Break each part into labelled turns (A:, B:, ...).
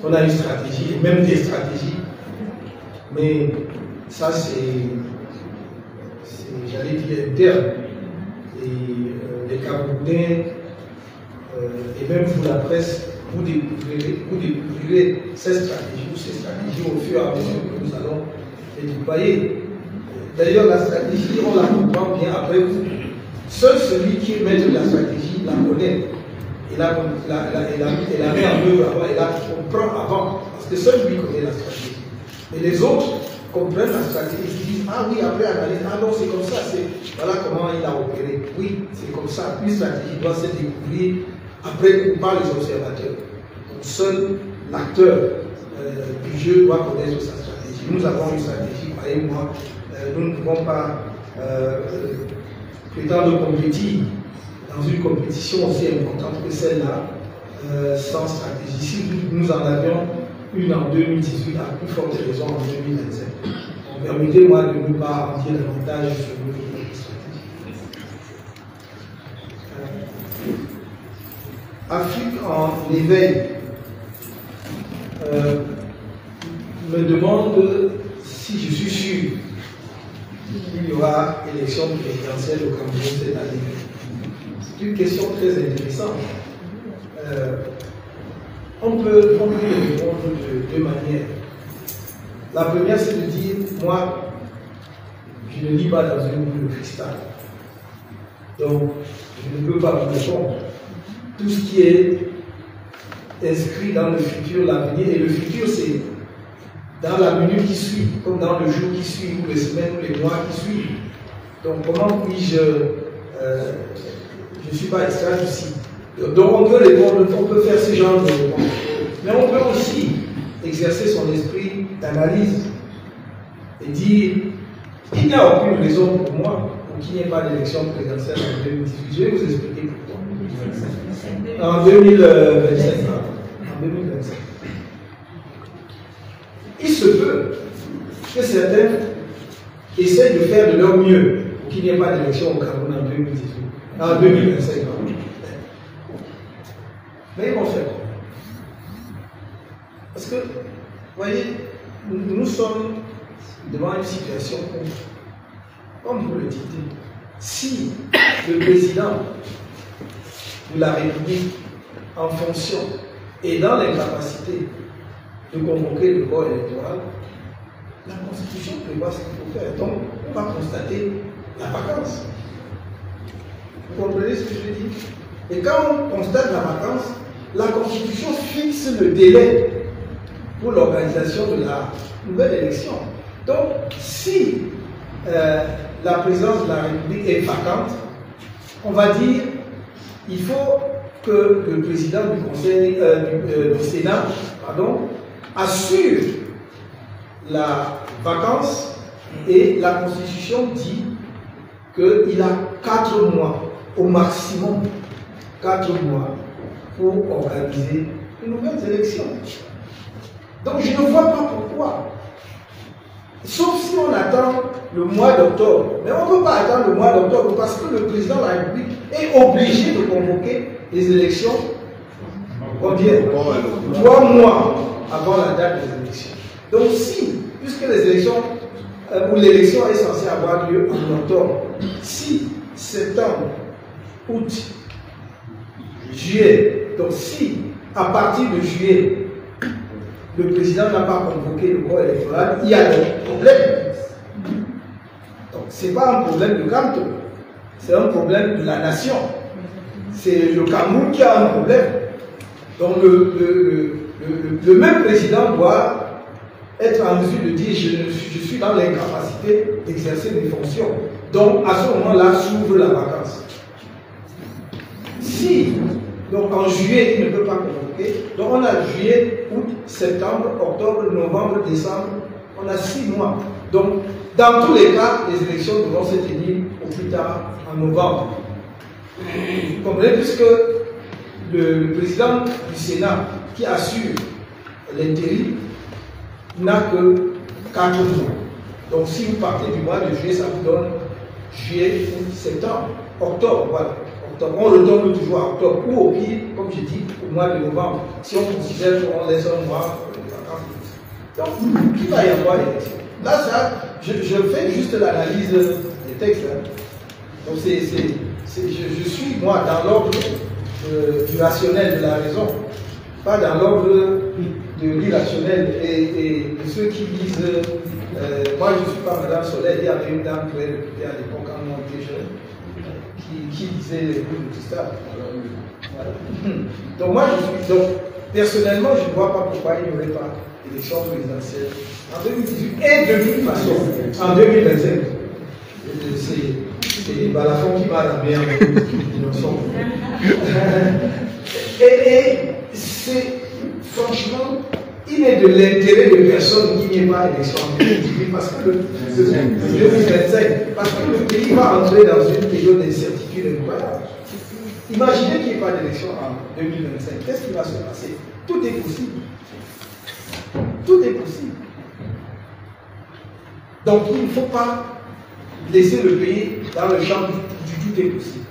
A: On a une stratégie, et même des stratégies. Mais ça, c'est j'allais dire, interne. Et les Camerounais, et même vous, la presse, vous découvrirez cette stratégie ou ces stratégies au fur et à mesure que nous allons les déployer. D'ailleurs, la stratégie, on la comprend bien après vous. Seul celui qui est maître de la stratégie la connaît. Et la met en œuvre avant, et la comprend avant. Parce que seul lui connaît la stratégie. Et les autres comprennent la stratégie. Ils disent, ah oui, après analyse, ah non, c'est comme ça, voilà comment il a opéré. Oui, c'est comme ça. Une stratégie doit se découvrir après par les observateurs. Donc seul l'acteur du jeu doit connaître sa stratégie. Nous avons une stratégie, croyez-moi, nous ne pouvons pas prétendre compétir dans une compétition aussi importante que celle-là sans stratégie. Si nous en avions une en 2018, à plus forte raison en 2027. Permettez-moi de ne pas en dire davantage sur notre stratégie. Afrique en éveil me demande si je suis sûr qu'il y aura élection présidentielle au Cameroun cette année. C'est une question très intéressante. On peut y répondre de deux manières. La première, c'est de dire, moi, je ne lis pas dans une boule de cristal. Donc, je ne peux pas vous répondre. Tout ce qui est inscrit dans le futur, l'avenir, et le futur, c'est dans la minute qui suit, comme dans le jour qui suit, ou les semaines, ou les mois qui suivent. Donc, comment puis-je... je ne suis pas extrait d'ici. Donc, on peut répondre, on peut faire ce genre de réponse. Mais on peut aussi exercer son esprit d'analyse et dire il n'y a aucune raison pour moi pour qu'il n'y ait pas d'élection présidentielle en 2018. Je vais vous expliquer pourquoi. En 2025. En 2025. Il se peut que certains essayent de faire de leur mieux pour qu'il n'y ait pas d'élection au Cameroun en 2018. En 2025. Mais ils vont faire quoi? Parce que, vous voyez, nous sommes devant une situation où, comme vous le dites, si le président de la République, en fonction, est dans l'incapacité de convoquer le corps électoral, la Constitution prévoit ce qu'il faut faire. Donc, on va constater la vacance. Vous comprenez ce que je dis? Et quand on constate la vacance, la Constitution fixe le délai pour l'organisation de la nouvelle élection. Donc, si la présidence de la République est vacante, on va dire il faut que le président du Conseil du Sénat assure la vacance, et la Constitution dit qu'il a 4 mois au maximum, 4 mois pour organiser de nouvelles élections. Donc je ne vois pas pourquoi. Sauf si on attend le mois d'octobre. Mais on ne peut pas attendre le mois d'octobre parce que le président de la République est obligé de convoquer les élections combien? 3 mois avant la date des élections. Donc si, puisque les élections, ou l'élection est censée avoir lieu en octobre, si septembre, août, juillet, donc si à partir de juillet, le président n'a pas convoqué le corps électoral, il y a des problèmes. Donc ce n'est pas un problème de Canton, c'est un problème de la nation. C'est le Cameroun qui a un problème. Donc le même président doit être en mesure de dire je suis dans l'incapacité d'exercer mes fonctions. Donc à ce moment-là s'ouvre la vacance. Si, donc en juillet, il ne peut pas convoquer, donc on a juillet, août, septembre, octobre, novembre, décembre, on a 6 mois. Donc dans tous les cas, les élections devront se tenir au plus tard en novembre. Vous comprenez, puisque le président du Sénat qui assure l'intérim n'a que 4 mois. Donc si vous partez du mois de juillet, ça vous donne juillet, août, septembre, octobre, voilà. octobre. On retombe toujours à octobre, ou au pire, comme je dis, au mois de novembre, si on considère qu'on laisse un mois de vacances. Donc, il va y avoir l'élection. Là, ça, je fais juste l'analyse des textes. Hein. Donc, je suis, moi, dans l'ordre du rationnel, de la raison, pas dans l'ordre de l'irrationnel. Et ceux qui disent, moi, je ne suis pas Madame Soleil, il y avait une dame très réputée à l'époque, quand on était jeune, qui disait les bouts de tout ça. Voilà. Donc, moi, donc, personnellement, je ne vois pas pourquoi il n'y aurait pas d'élection présidentielle en 2018 et de toute façon en 2025. C'est Balafon qui m'a ramené en innocent. Et c'est franchement, il est de l'intérêt de personne qu'il n'y ait pas d'élection en 2018 parce que le 2025, parce que le pays va entrer dans une période d'incertitude incroyable. Imaginez qu'il n'y ait pas d'élection en 2025. Qu'est-ce qui va se passer? Tout est possible. Tout est possible. Donc il ne faut pas laisser le pays dans le champ du tout est possible.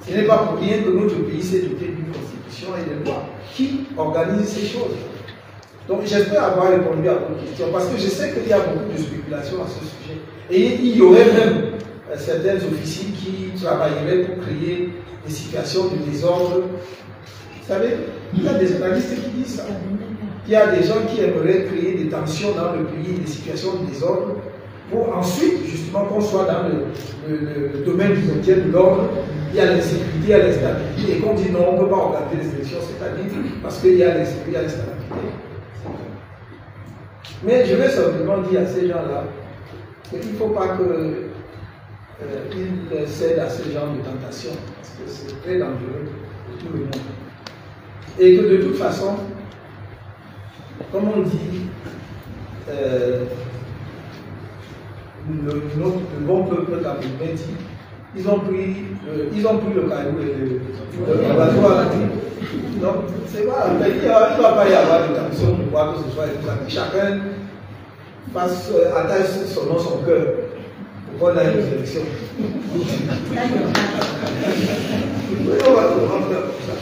A: Ce n'est pas pour rien que notre pays s'est doté d'une constitution et de lois qui organisent ces choses. Donc j'espère avoir répondu à vos questions parce que je sais qu'il y a beaucoup de spéculations à ce sujet. Et il y aurait même certaines officines qui travailleraient pour créer des situations de désordre. Vous savez, il y a des analystes qui disent ça. Il y a des gens qui aimeraient créer des tensions dans le pays, des situations de désordre, pour ensuite, justement, qu'on soit dans le domaine du maintien de l'ordre, il y a l'insécurité, il y a l'instabilité, et qu'on dit non, on ne peut pas organiser les élections, c'est-à-dire parce qu'il y a l'insécurité, il y a l'instabilité. Mais je vais simplement dire à ces gens-là qu'il ne faut pas qu'ils cèdent à ce genre de tentation, parce que c'est très dangereux pour tout le monde. Et que de toute façon, comme on dit, le bon peuple camerounais dit, ils ont pris le caillou et le bateau à la vie. Donc, c'est pas, il ne va pas y avoir de tension pour voir que ce soit que chacun attache son nom, son cœur pour qu'on aille aux élections. On va commencer comme ça.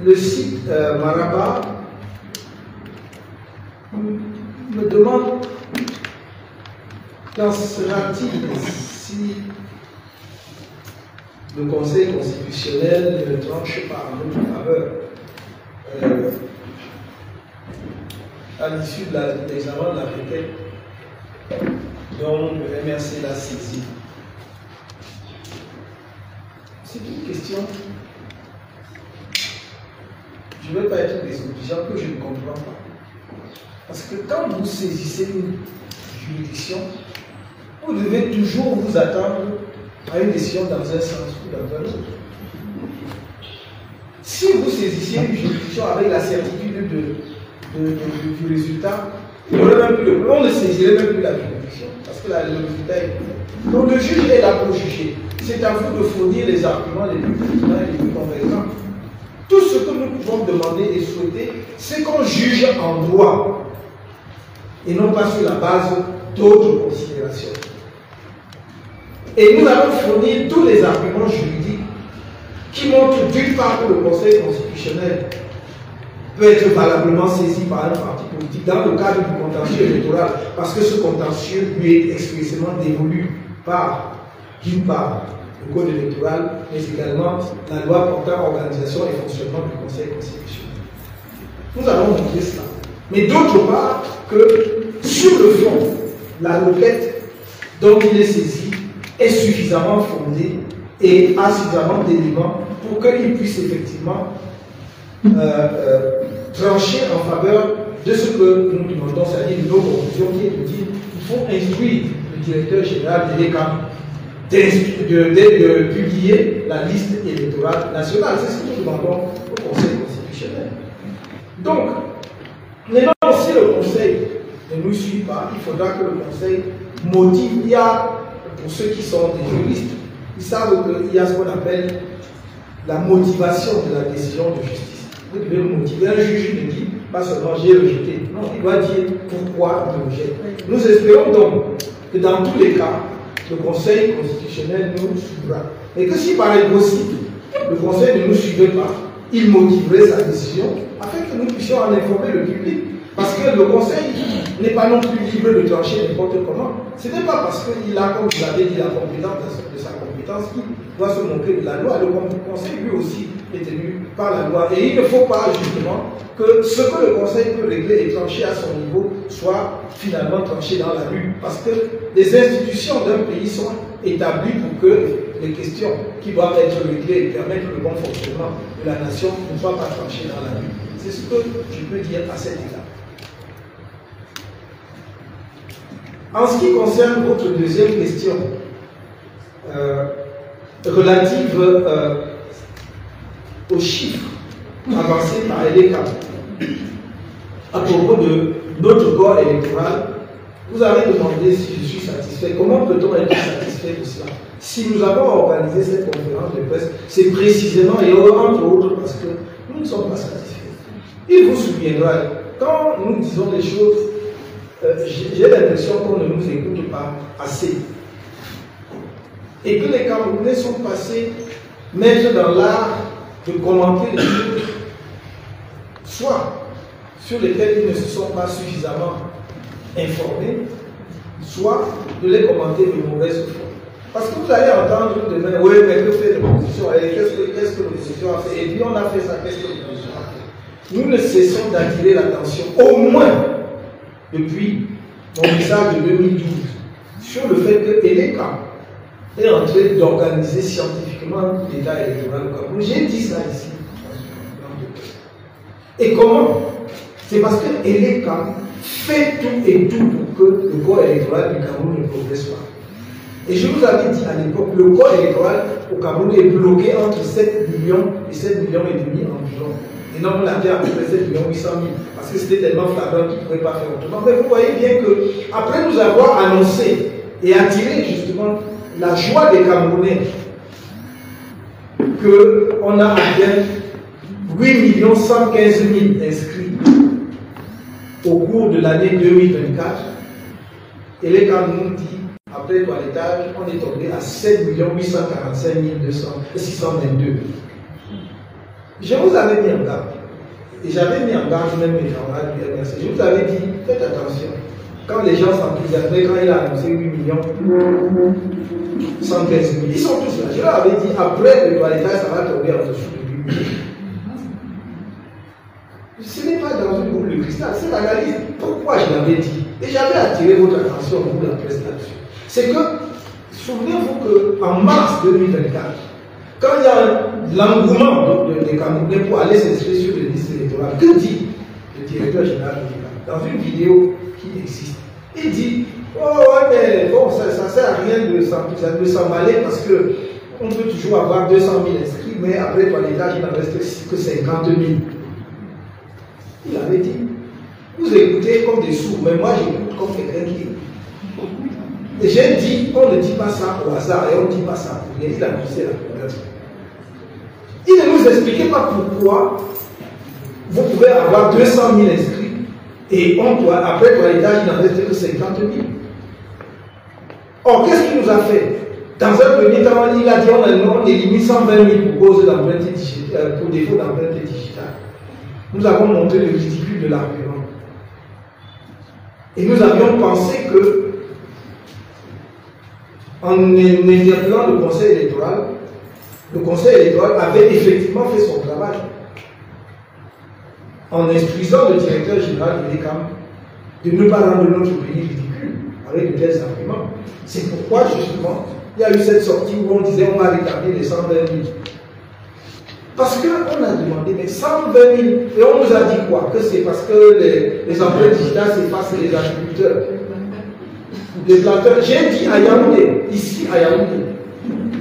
A: Le site Maraba me demande qu'en sera-t-il si le Conseil constitutionnel ne tranche pas en notre faveur à l'issue de l'examen de la requête dont le MRC l'a saisi. C'est une question. Je ne vais pas être désobligeant que je ne comprends pas. Parce que quand vous saisissez une juridiction, vous devez toujours vous attendre à une décision dans un sens ou dans un autre. Si vous saisissiez une juridiction avec la certitude du résultat, on ne saisirait même plus la juridiction, parce que le résultat est... Donc le juge est là pour juger. C'est à vous de fournir les arguments les plus pertinents et les plus convaincants. Tout ce que nous pouvons demander et souhaiter, c'est qu'on juge en droit et non pas sur la base d'autres considérations. Et nous allons fournir tous les arguments juridiques qui montrent d'une part que le Conseil constitutionnel peut être valablement saisi par un parti politique dans le cadre du contentieux électoral, parce que ce contentieux lui est expressément dévolu par, d'une part, le code électoral, mais également la loi portant organisation et fonctionnement du Conseil constitutionnel. Nous allons montrer cela. Mais d'autre part, que sur le fond, la requête dont il est saisi est suffisamment fondée et a suffisamment d'éléments pour qu'il puisse effectivement trancher en faveur de ce que nous demandons, c'est-à-dire de nos conclusions, qui est de dire qu'il faut instruire le directeur général de l'ECAM de publier la liste électorale nationale. C'est ce que nous demandons au Conseil constitutionnel. Donc, maintenant, si le Conseil ne nous suit pas, il faudra que le Conseil motive. Il y a, pour ceux qui sont des juristes, ils savent qu'il y a ce qu'on appelle la motivation de la décision de justice. Vous devez motiver. Un juge ne dit pas seulement j'ai rejeté. Non, il doit dire pourquoi il rejette. Nous espérons donc que dans tous les cas, le Conseil constitutionnel nous suivra. Et que si par possible, le Conseil ne nous suivait pas, il motiverait sa décision afin que nous puissions en informer le public. Parce que le Conseil n'est pas non plus libre de trancher n'importe comment. Ce n'est pas parce qu'il a, comme vous l'avez dit, la compétence de sa compétence qu'il doit se moquer de la loi. Le Conseil, lui aussi, est tenu par la loi. Et il ne faut pas, justement, que ce que le Conseil peut régler et trancher à son niveau soit finalement tranché dans la rue. Parce que les institutions d'un pays sont établies pour que les questions qui doivent être réglées et permettre le bon fonctionnement de la nation ne soient pas tranchées dans la rue. C'est ce que je peux dire à cet égard. En ce qui concerne votre deuxième question, relative aux chiffres avancés par Eleka à propos de notre corps électoral, vous avez demandé si je suis satisfait. Comment peut-on être satisfait de cela? Si nous avons organisé cette conférence de presse, c'est précisément et entre autres parce que nous ne sommes pas satisfaits. Il vous souviendra, quand nous disons des choses, j'ai l'impression qu'on ne nous écoute pas assez. Et que les Camerounais sont passés mettre dans l'art de commenter les choses, soit sur lesquels ils ne se sont pas suffisamment informés, soit de les commenter de mauvaise foi. Parce que vous allez entendre demain, oui, mais que fait l'opposition? Qu'est-ce que l'opposition a fait? Et puis on a fait ça, qu'est-ce que l'opposition a fait? Nous ne cessons d'attirer l'attention, au moins depuis mon message de 2012, sur le fait que Eleka est en train d'organiser scientifiquement l'État électoral au Cameroun. J'ai dit ça ici. Et comment? C'est parce que Eleka fait tout et tout pour que le corps électoral du Cameroun ne progresse pas. Et je vous avais dit à l'époque, le corps électoral au Cameroun est bloqué entre 7 millions et 7 millions et demi environ. Et non, on l'a dit à peu près 7 millions 800 000, parce que c'était tellement flagrant qu'ils ne pouvaient pas faire autrement. Mais vous voyez bien que, après nous avoir annoncé et attiré justement la joie des Camerounais, qu'on a atteint 8 115 000 inscrits au cours de l'année 2024, et les Camerounais dit, après toilettage, on est tombé à 7 845 622. Je vous avais mis en garde, et j'avais mis en garde même mes camarades du MRC. Je vous avais dit, faites attention. Quand les gens s'enthousiasmaient, quand il a annoncé 8 115 000, ils sont tous là. Je leur avais dit, après le toilettage, ça va tomber en dessous de 8 000. Ce n'est pas dans une boule de cristal, c'est l'analyse. Pourquoi je l'avais dit? Et j'avais attiré votre attention au bout de la presse là-dessus. C'est que, souvenez-vous qu'en mars 2024, quand il y a l'engouement des Camerounais pour aller s'inscrire sur les listes électorales, que dit le directeur général dans une vidéo qui existe? Il dit, oh ouais, mais bon, ça ne sert à rien de s'emballer parce qu'on peut toujours avoir 200 000 inscrits, mais après toilettage, il n'en reste que 50 000. Il avait dit, vous écoutez comme des sourds, mais moi j'écoute comme quelqu'un qui écoute. Et j'ai dit, on ne dit pas ça au hasard et on ne dit pas ça pour rien. Il a annoncé la problème. Il ne nous expliquait pas pourquoi vous pouvez avoir 200 000 inscrits et après toilettage, il n'en reste que 50 000. Or, qu'est-ce qu'il nous a fait? Dans un premier temps, il a dit on élimine 120 000 pour cause d'empreinte digitale, pour défaut d'empreinte digitale. Nous avons montré le ridicule de l'argument. Et nous avions pensé que, en interpellant le Conseil électoral avait effectivement fait son travail. En instruisant le directeur général de l'ECAM de ne pas rendre notre pays ridicule avec de tels arguments. C'est pourquoi, justement, il y a eu cette sortie où on disait on va rétablir les 120 000. Parce qu'on a demandé, mais 120 000, et on nous a dit quoi? Que c'est parce que les empreintes digitales s'effacent les agriculteurs. Les planteurs. J'ai dit à Yaoundé, ici à Yaoundé,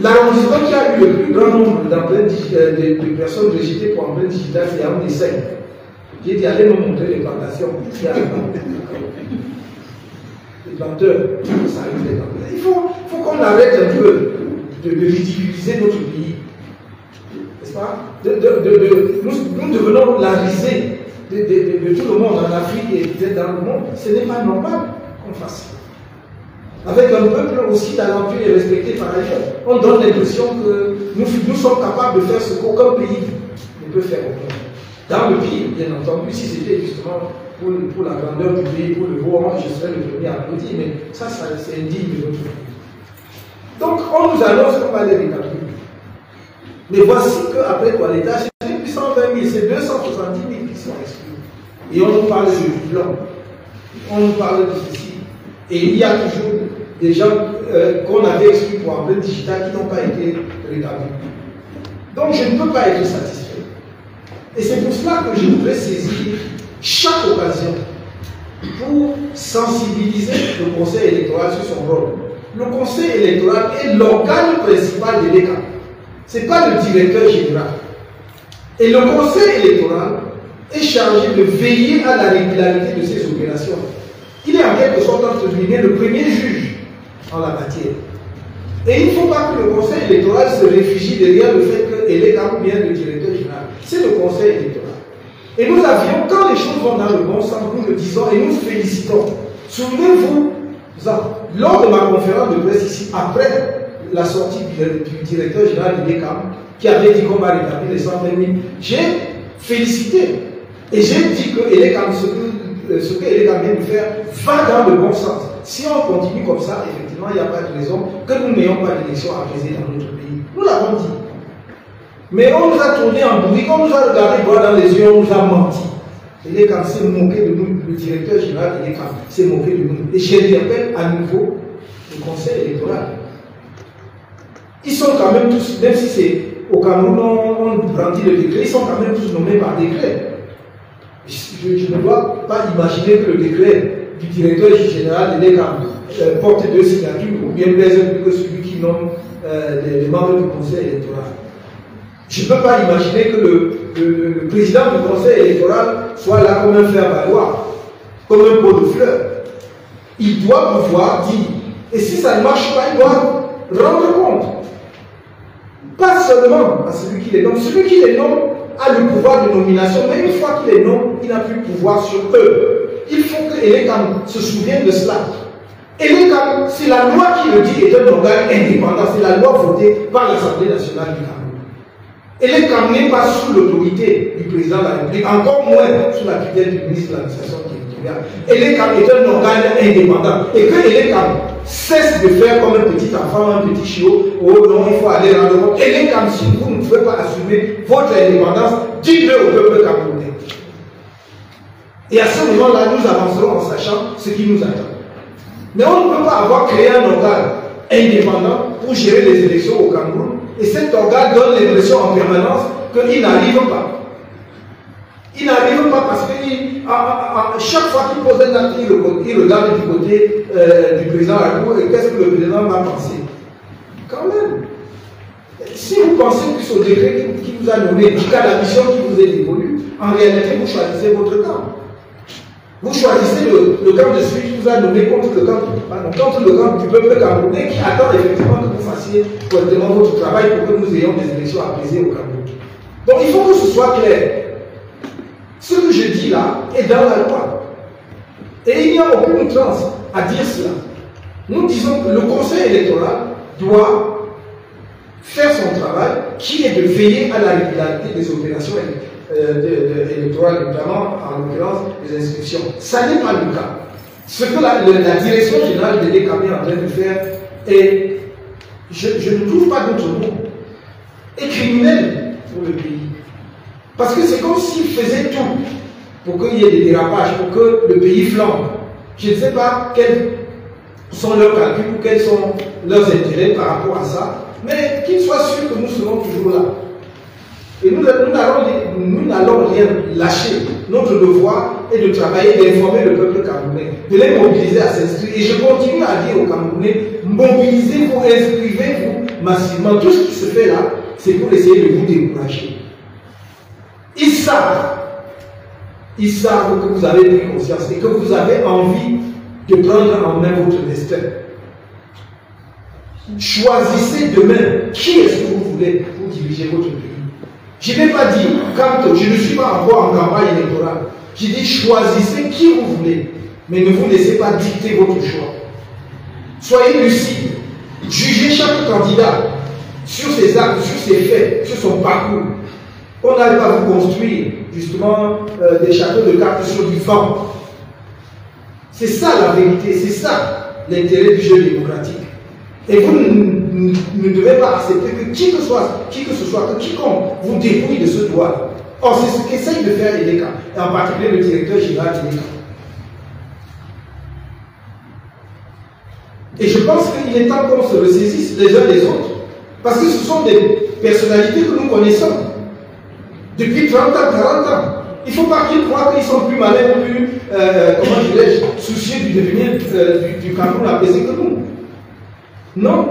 A: l'arrondissement qui a eu le plus grand nombre d'empreintes de personnes rejetées pour empreintes digitales, c'est Yaoundé 5. J'ai dit, allez me montrer les plantations. Les planteurs, ça arrive les planteurs. Il faut qu'on arrête un peu de ridiculiser notre pays. N'est-ce pas? Nous devenons la risée de tout le monde en Afrique et peut-être dans le monde. Ce n'est pas normal qu'on fasse ça. Avec un peuple aussi talentueux et respecté par ailleurs. On donne l'impression que nous sommes capables de faire ce qu'aucun pays ne peut faire au monde. Dans le pays, bien entendu, si c'était justement pour la grandeur du pays, pour le beau rang, je serais le premier à applaudir, mais ça c'est indigne de notre pays. Donc, on nous annonce qu'on va les rétablir. Mais voici qu'après Toilettage, c'est plus 120 000, c'est 270 000 qui sont exclus. Et on nous parle de blanc, on nous parle de ceci. Et il y a toujours des gens qu'on avait exclus pour empreinte digitale qui n'ont pas été rétablis. Donc, je ne peux pas être satisfait. Et c'est pour cela que je voudrais saisir chaque occasion pour sensibiliser le Conseil électoral sur son rôle. Le Conseil électoral est l'organe principal de l'ECAM. Ce n'est pas le directeur général. Et le Conseil électoral est chargé de veiller à la régularité de ces opérations. Il est en quelque sorte, entre guillemets, le premier juge en la matière. Et il ne faut pas que le Conseil électoral se réfugie derrière le fait que l'ECAM ou bien le directeur général. C'est le Conseil électoral. Et nous avions, quand les choses vont dans le bon sens, nous le disons et nous félicitons. Souvenez-vous, lors de ma conférence de presse ici, après la sortie du directeur général de l'ECAM, qui avait dit qu'on va rétablir les 120 000, j'ai félicité. Et j'ai dit que l'ECAM, ce que l'ECAM vient de faire, va dans le bon sens. Si on continue comme ça, effectivement, il n'y a pas de raison que nous n'ayons pas d'élection apaisée dans notre pays. Nous l'avons dit. Mais on nous a tourné en bourrique, on nous a regardé droit dans les yeux, on nous a menti. Et l'ECAM s'est moqué de nous, le directeur général de l'ECAM s'est moqué de nous. Et j'interpelle à nouveau le Conseil électoral. Ils sont quand même tous, même si c'est au Cameroun, on brandit le décret, ils sont quand même tous nommés par décret. Je ne dois pas imaginer que le décret du directeur général de l'ECAM porte 2 signatures ou bien pèse plus que celui qui nomme les membres du Conseil électoral. Je ne peux pas imaginer que le président du Conseil électoral soit là comme un faire-valoir, comme un pot de fleurs. Il doit pouvoir dire, et si ça ne marche pas, il doit rendre compte. Pas seulement à celui qui les nomme. Celui qui les nomme a le pouvoir de nomination, mais une fois qu'il les nomme, il n'a plus de pouvoir sur eux. Il faut que l'ECAM se souvienne de cela. Et l'ECAM, c'est la loi qui le dit, est un organe indépendant. C'est la loi votée par l'Assemblée nationale du Cameroun. Et l'ECAM n'est pas sous l'autorité du président de la République, encore moins sous la tutelle du ministre de l'administration territoriale. Et l'ECAM est un organe indépendant. Et que l'ECAM cesse de faire comme un petit enfant, un petit chiot, oh non, il faut aller rendre compte. Et l'ECAM, si vous ne pouvez pas assumer votre indépendance, dites-le au peuple camerounais. Et à ce moment-là, nous avancerons en sachant ce qui nous attend. Mais on ne peut pas avoir créé un organe indépendant pour gérer les élections au Cameroun. Et cet organe donne l'impression en permanence qu'il n'arrive pas. Il n'arrive pas parce que chaque fois qu'il pose un acte, il regarde du côté du président de la Cour et qu'est-ce que le président va penser. Quand même. Si vous pensez plus au décret qui vous a nommé, jusqu'à la mission qui vous est dévolue, en réalité, vous choisissez votre camp. Vous choisissez le camp de celui qui vous a nommé contre le camp du peuple camerounais qui attend effectivement que vous fassiez correctement votre travail pour que nous ayons des élections apaisées au Cameroun. Donc il faut que ce soit clair. Ce que je dis là est dans la loi. Et il n'y a aucune outrance à dire cela. Nous disons que le Conseil électoral doit faire son travail qui est de veiller à la régularité des opérations électorales, notamment en l'occurrence les inscriptions. Ça n'est pas le cas. Ce que la direction générale de l'ECAM est en train de faire est, je ne trouve pas d'autre mot, est criminel pour le pays. Parce que c'est comme s'ils faisaient tout pour qu'il y ait des dérapages, pour que le pays flambe. Je ne sais pas quels sont leurs calculs ou quels sont leurs intérêts par rapport à ça, mais qu'ils soient sûrs que nous serons toujours là. Et nous n'allons rien lâcher. Notre devoir est de travailler, d'informer le peuple camerounais, de les mobiliser à s'inscrire. Et je continue à dire aux Camerounais, mobilisez-vous, inscrivez-vous massivement. Tout ce qui se fait là, c'est pour essayer de vous décourager. Ils savent que vous avez pris conscience et que vous avez envie de prendre en main votre destin. Choisissez demain qui est-ce que vous voulez pour diriger votre pays. Je n'ai pas dit, quand je ne suis pas encore en campagne électorale, j'ai dit choisissez qui vous voulez, mais ne vous laissez pas dicter votre choix. Soyez lucide, jugez chaque candidat sur ses actes, sur ses faits, sur son parcours. On n'arrive pas à vous construire justement des châteaux de cartes sur du vent. C'est ça la vérité, c'est ça l'intérêt du jeu démocratique. Et vous ne devez pas accepter que qui que ce soit, que quiconque vous dépouille de ce droit. Or, c'est ce qu'essaye de faire EDECA, et en particulier le directeur général d'EDECA. Et je pense qu'il est temps qu'on se ressaisisse les uns les autres, parce que ce sont des personnalités que nous connaissons depuis 30 ans, 40 ans. Il ne faut pas qu'ils croient qu'ils sont plus malins, plus, comment dirais-je, soucieux du devenir du Cameroun apaisé que nous. Non,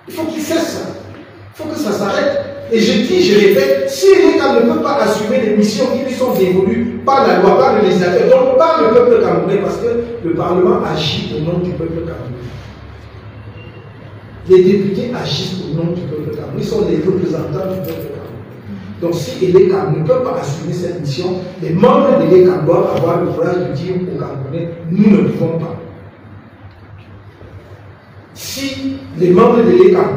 A: il faut qu'ils cessent ça. Il faut que ça s'arrête. Et je dis, je répète, si l'État ne peut pas assumer les missions qui lui sont dévolues par la loi, par le législateur, donc par le peuple camerounais, parce que le Parlement agit au nom du peuple camerounais. Les députés agissent au nom du peuple camerounais, ils sont les représentants du peuple camerounais. Donc si l'État ne peut pas assumer cette mission, les membres de l'État doivent avoir le courage de dire aux Camerounais, nous ne pouvons pas. Si les membres de l'État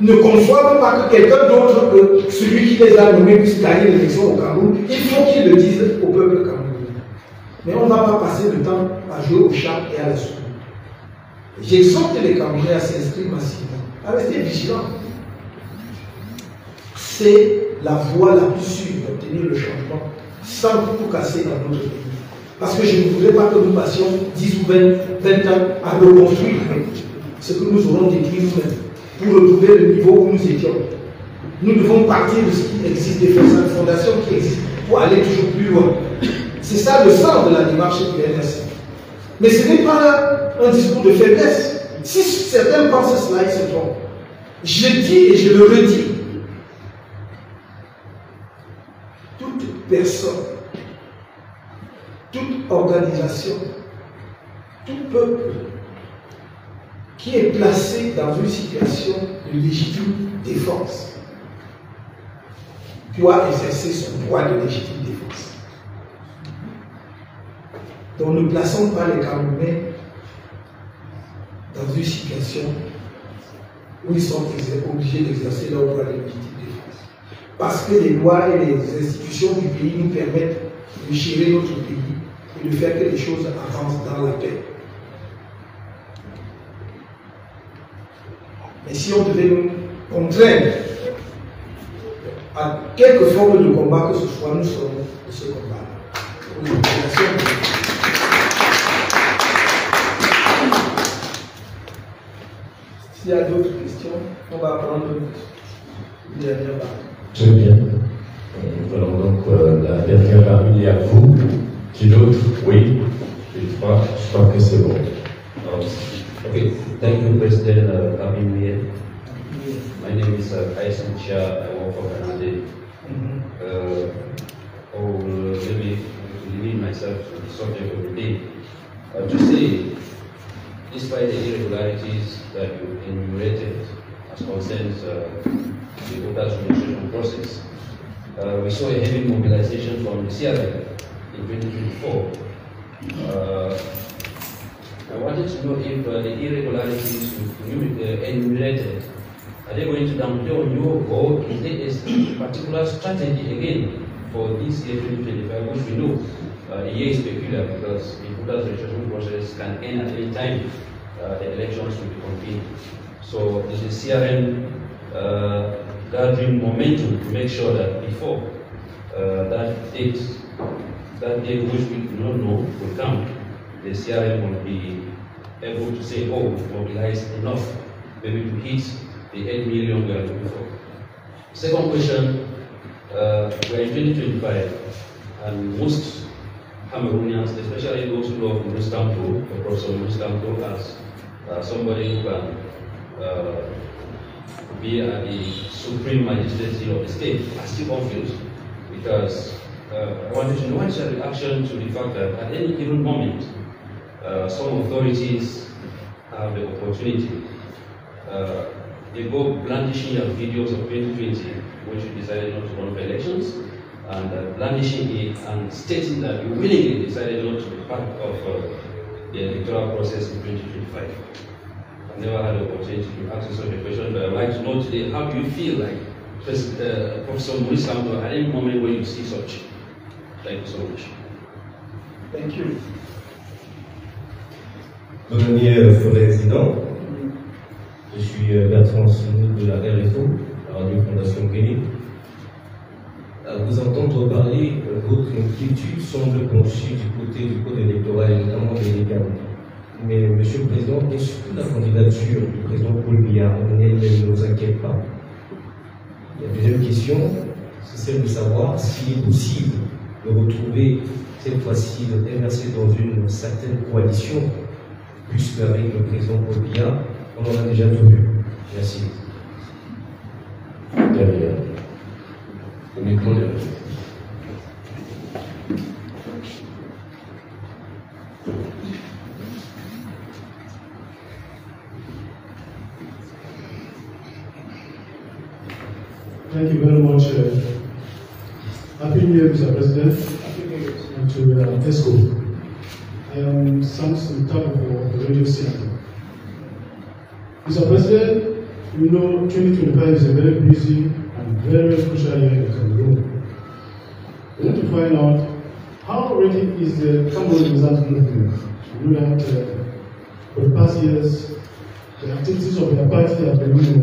A: ne conçoivent pas que quelqu'un d'autre que celui qui les a nommés puisse gagner l'élection au Cameroun, il faut qu'ils le disent au peuple camerounais. Mais on ne va pas passer le temps à jouer au chat et à la souris. J'exhorte les Camerounais à s'inscrire massivement, à rester vigilants. C'est la voie la plus sûre d'obtenir le changement sans tout casser dans notre pays. Parce que je ne voudrais pas que nous passions 10 ou 20 ans à reconstruire ce que nous aurons détruit nous-mêmes pour retrouver le niveau où nous étions. Nous devons partir de ce qui existe, des fondations qui existent, pour aller toujours plus loin. C'est ça le sens de la démarche du NS. Mais ce n'est pas un discours de faiblesse. Si certains pensent cela, ils se trompent. Je dis et je le redis. Toute personne, toute organisation, tout peuple qui est placé dans une situation de légitime défense doit exercer son droit de légitime défense. Donc ne plaçons pas les Camerounais dans une situation où ils sont obligés d'exercer leur droit de légitime défense. Parce que les lois et les institutions du pays nous permettent de gérer notre pays et de faire que les choses avancent dans la paix. Mais si on devait nous contraindre à quelque forme de combat que ce soit, nous serons de ce combat. S'il y a d'autres questions, on va prendre une dernière partie.
B: Très bien. Alors donc la dernière partie est à vous. Qui d'autre? Oui. Je crois que c'est bon.
C: Okay, thank you, President Kabin here. My name is Kaisen Chia. I work for Canada. I will maybe limit myself to the subject of the day. To say, despite the irregularities that you enumerated as concerns the voters' registration process, we saw a heavy mobilization from the CRM in 2024. I wanted to know if the irregularities enumerated, are they going to downplay on you, or is there a particular strategy again for this year 2025, which we know the year is peculiar because the voters' registration process can end at any time the elections will be convened. So is the CRM gathering momentum to make sure that before that date which we do not know will come, the CRM will be able to say, oh, we've mobilized enough maybe to hit the 8 million we are looking for. Second question, we're in 2025 and most Cameroonians, especially those who love Mustamto, Professor Mustamto as somebody who can be at the supreme magistracy of the state, are still confused because I wanted to know what's your reaction to the fact that at any given moment, some authorities have the opportunity they go blandishing your videos of 2020, which you decided not to run for elections, and blandishing it and stating that you willingly decided not to be part of the electoral process in 2025. I've never had the opportunity to ask you such a question, but I'd like to know today, how do you feel like Professor Maurice Kamto at any moment when you see such? Thank you so much.
A: Thank you.
D: Premier Président, je suis Bertrand Sinou de la RFO, la Radio Fondation Guéné. À vous entendre parler, votre inquiétude semble pencher du côté du code électoral et notamment des légalités. Mais, Monsieur le Président, est-ce que la candidature du président Paul Biya en elle ne nous inquiète pas? La deuxième question, c'est celle de savoir s'il est possible de retrouver cette fois-ci de MRC dans une certaine coalition, puisque avec le président Paul Biya, on en a déjà tout vu. Merci.
B: Derrière. Le micro derrière.
E: Thank you very much. Happy New Year, Mr. President, and to ESCO. I am Samson Tabo for the radio station. Mr. President, you know 2025 is a very busy and very crucial year in Cameroon. We want to find out how ready is the Cameroon Resistance movement. You know that for the past years, the activities of the party have been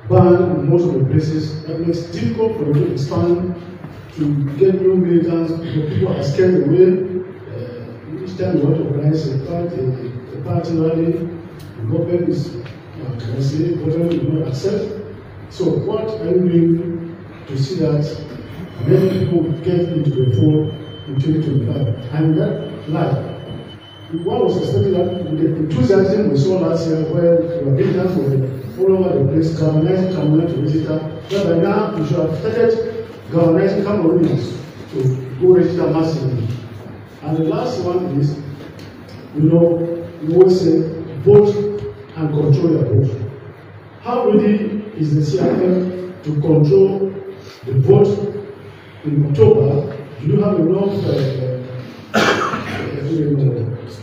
E: banned in most of the places. That makes it difficult for them to expand, to get new militants, because people are scared away. Each time you want to organize a party rally, the government is, can I say, the government will not accept. So what are you doing to see that many people get into the fold in 2025? And that life, one was expecting that the enthusiasm we saw last year, where the militants were all over the place, galvanizing Cameroon to register. But by now, we should have started galvanizing Cameroonians to go register massively. And the last one is, you always say, vote and control your vote. How ready is the CIF to control the vote in October? Do you have enough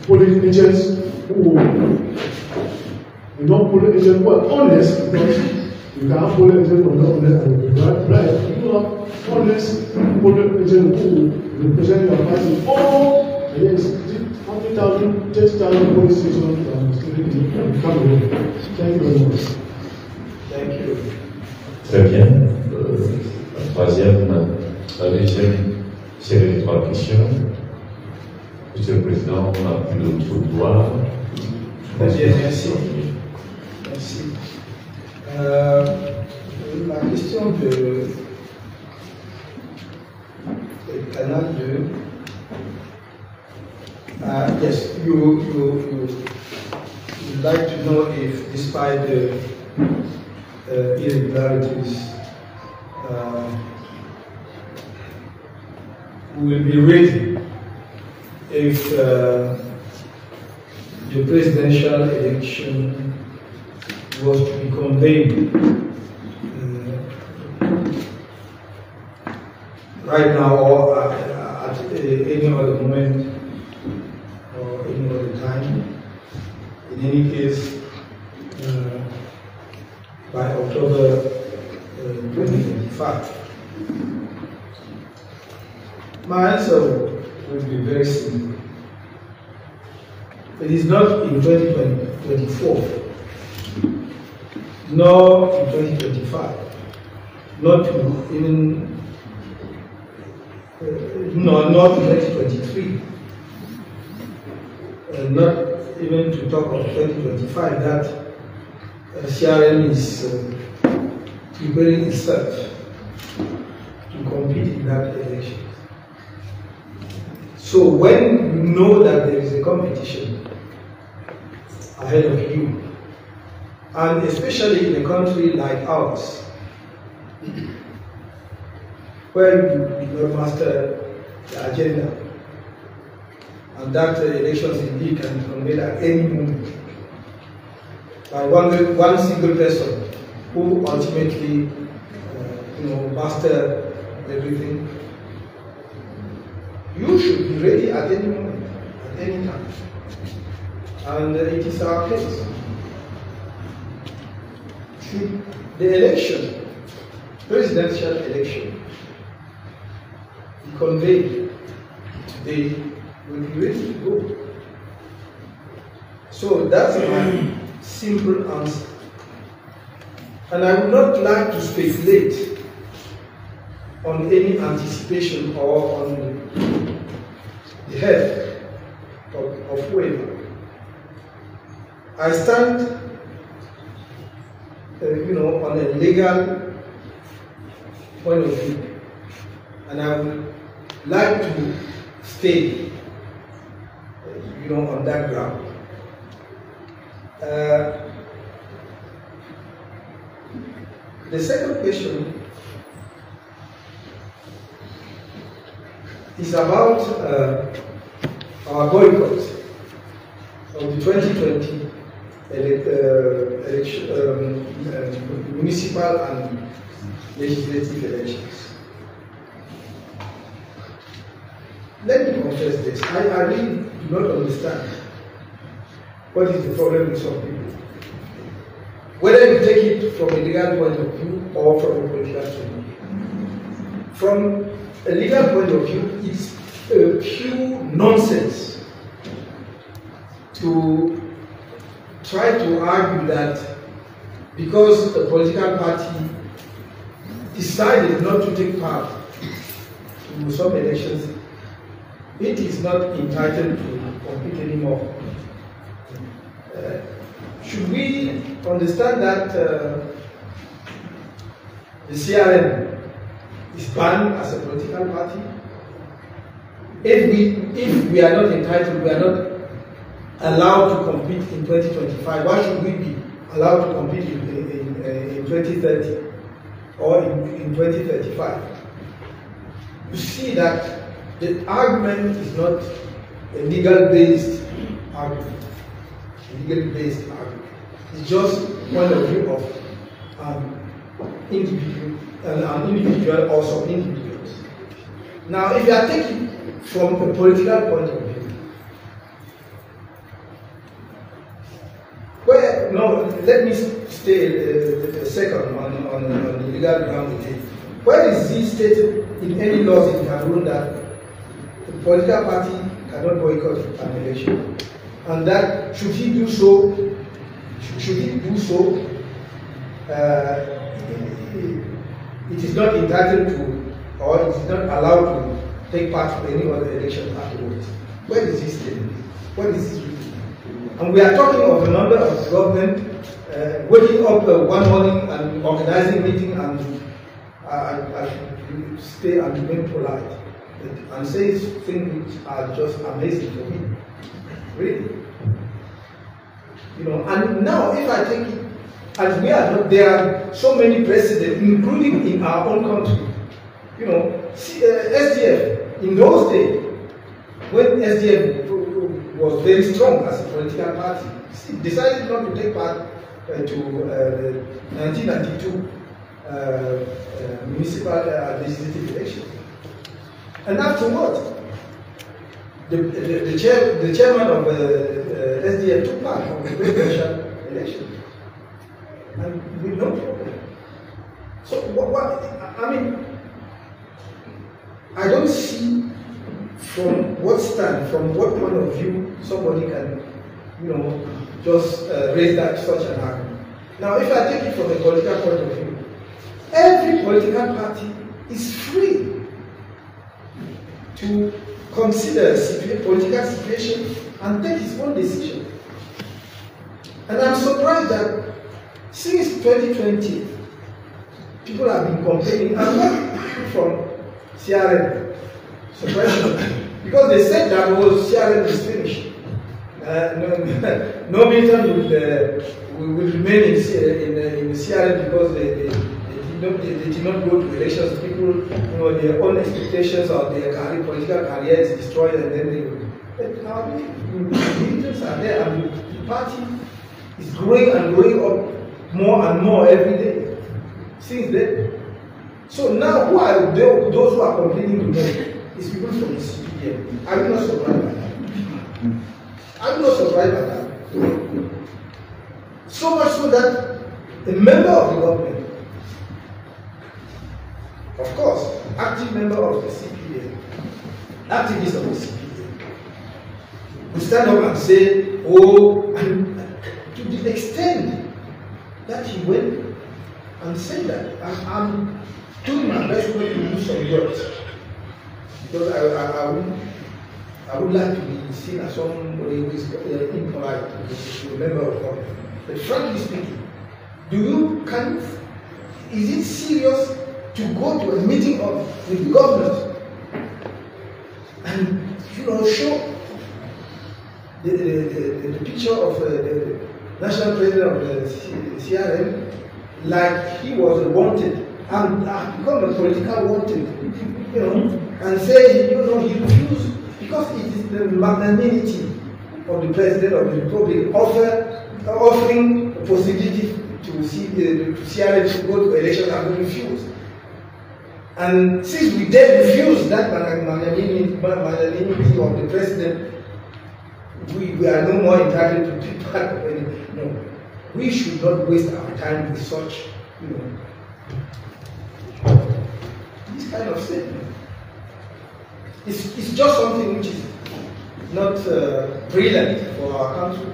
E: polling agents who are honest, because you can have polling agents who are not honest and will be right. You have honest polling agents who represent your party. Or against 100,000, 30,000 polling stations and Cameroon. Thank you very much.
A: Thank you.
B: Très bien. La deuxième série de 3 questions. Monsieur le Président, on n'a plus d'autres voix.
A: Très bien, merci. Merci. La question de Canal 2. Yes, you would like to know if, despite the irregularities, we will be ready if the presidential election was to be convened right now or at any other moment or any other time. In any case, by October 2025. My answer will be very simple. It is not in 2024, nor in 2025, not even not in 2023, not even to talk of 2025, that CRM is preparing itself to compete in that election. So when you know that there is a competition ahead of you, and especially in a country like ours, where you do not master the agenda, and that elections indeed can be convened at any moment, by one single person who ultimately, master everything. You should be ready at any moment, at any time. And it is our case. Should the election, presidential election, be conveyed today, will be ready to go. So that's my simple answer. And I would not like to speculate on any anticipation or on the head of whoever. I stand, on a legal point of view, and I would like to stay, on that ground. The second question is about our boycott of the 2020 municipal and legislative elections. Let me confess this. I really do not understand what is the problem with some people. Whether you take it from a legal point of view or from a political point of view. From a legal point of view, it's pure nonsense to try to argue that because a political party decided not to take part in some elections, it is not entitled to compete anymore. Should we understand that the CRM is banned as a political party? If we are not entitled, we are not allowed to compete in 2025, why should we be allowed to compete in 2030 or in 2035? You see that the argument is not a legal-based argument. It's just point of view of an individual or some individuals. Now, if you are taking from a political point of view, let me stay a second on the legal ground again. Where is this stated in any laws in Cameroon that the political party cannot boycott an election? And that should he do so, it is not entitled to, or it is not allowed to take part in any other election afterwards. Where is this stated? What is this written? And we are talking of a member of the government waking up one morning and organizing a meeting and stay and remain polite and say things which are just amazing for me. Really. And now if I take it, as we are not, there are so many precedents, including in our own country. SDF, in those days, when SDF was very strong as a political party, decided not to take part to 1992 municipal legislative election. And afterwards, the chairman of SDF took part of the presidential election. And with no problem. So, I don't see from what stand, from what point of view somebody can, just raise that such an argument. Now, if I take it from a political point of view, every political party is free to consider a political situation and take his own decision. And I'm surprised that since 2020, people have been complaining, and not from CRM, surprisingly, because they said that CRM is finished. No militant will remain in the CRM because they did not go to elections. People, their own expectations of their political career is destroyed, and then the militants are there, and the party is growing and growing up more and more every day since then. So now, who are those who are complaining to them? It's people from the CPDM. Are you not surprised by that? Are you not surprised by that? So much so that a member of the government, of course, active member of the CPDM, activist of the CPDM, will stand up and say, oh, and to the extent that he went and said that, I'm doing my best way to use some words. Because I would like to be seen as somebody who is impolite, to a member of government. But frankly speaking, is it serious to go to a meeting with the government and show the picture of the national president of the CRM like he was wanted and become a political wanted, and say he refused because it is the magnanimity of the president of the republic offering a possibility to CRM to go to election and refuse. And since we did refuse that magnanimity of the president, we are no more entitled to take part of any. No, we should not waste our time with such, this kind of statement. It's just something which is not brilliant for our country.